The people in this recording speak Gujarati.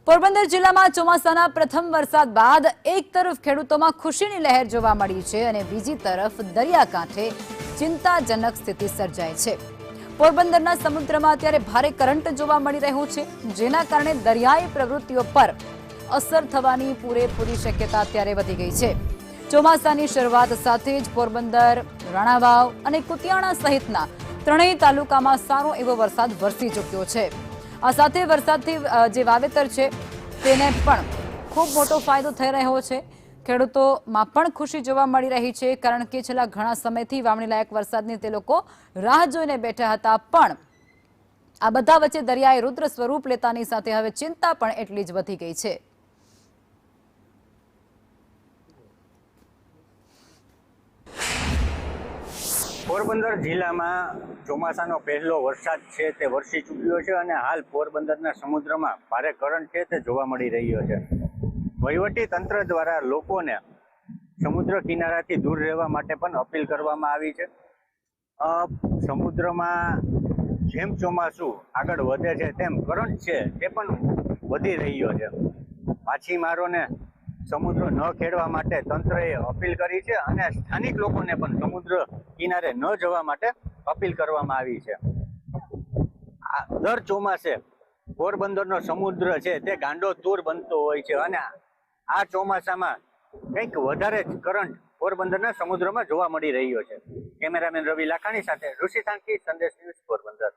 પોરબંદર જિલ્લામાં ચોમાસાના પ્રથમ વરસાદ બાદ એક તરફ ખેડૂતોમાં ખુશીની લહેર જોવા મળી છે અને બીજી તરફ દરિયાકાંઠે ચિંતાજનક સ્થિતિ સર્જાઈ છે। પોરબંદરના સમુદ્રમાં અત્યારે ભારે કરંટ જોવા મળી રહ્યો છે, જેના કારણે દરિયાઈ પ્રવૃત્તિઓ પર અસર થવાની પૂરેપૂરી શક્યતા અત્યારે વધી ગઈ છે। ચોમાસાની શરૂઆત સાથે જ પોરબંદર, રાણાવાવ અને કુતિયાણા સહિતના ત્રણેય તાલુકામાં સારો એવો વરસાદ વરસી ચૂક્યો છે। આ સાથે વરસાદથી જે વાવેતર છે તેને પણ ખૂબ મોટો ફાયદો થઈ રહ્યો છે। ખેડૂતોમાં પણ ખુશી જોવા મળી રહી છે, કારણ કે છેલ્લા ઘણા સમયથી વાવણી લાયક વરસાદની તે લોકો રાહ જોઈને બેઠા હતા, પણ આ બધા વચ્ચે દરિયાએ રુદ્ર સ્વરૂપ લેતાની સાથે હવે ચિંતા પણ એટલી જ વધી ગઈ છે। પોરબંદર જિલ્લામાં ચોમાસાનો પહેલો વરસાદ છે તે વરસી ચૂક્યો છે અને હાલ પોરબંદરના સમુદ્રમાં ભારે કરંટ છે તે જોવા મળી રહ્યો છે। વહીવટી તંત્ર દ્વારા લોકોને સમુદ્ર કિનારાથી દૂર રહેવા માટે પણ અપીલ કરવામાં આવી છે। સમુદ્રમાં જેમ ચોમાસું આગળ વધે છે તેમ કરંટ છે તે પણ વધી રહ્યો છે। માછીમારોને સમુદ્ર ન ખેડવા માટે તંત્રએ અપીલ કરી છે અને સ્થાનિક લોકોને પણ સમુદ્ર કિનારે ન જવા માટે અપીલ કરવામાં આવી છે। દર ચોમાસે પોરબંદરનો સમુદ્ર છે તે ગાંડો તૂર બનતો હોય છે અને આ ચોમાસામાં કંઈક વધારે જ કરંટ પોરબંદરના સમુદ્રમાં જોવા મળી રહ્યો છે। કેમેરામેન રવિ લાખાણી સાથે ઋષિ સાંકી, સંદેશ ન્યૂઝ, પોરબંદર।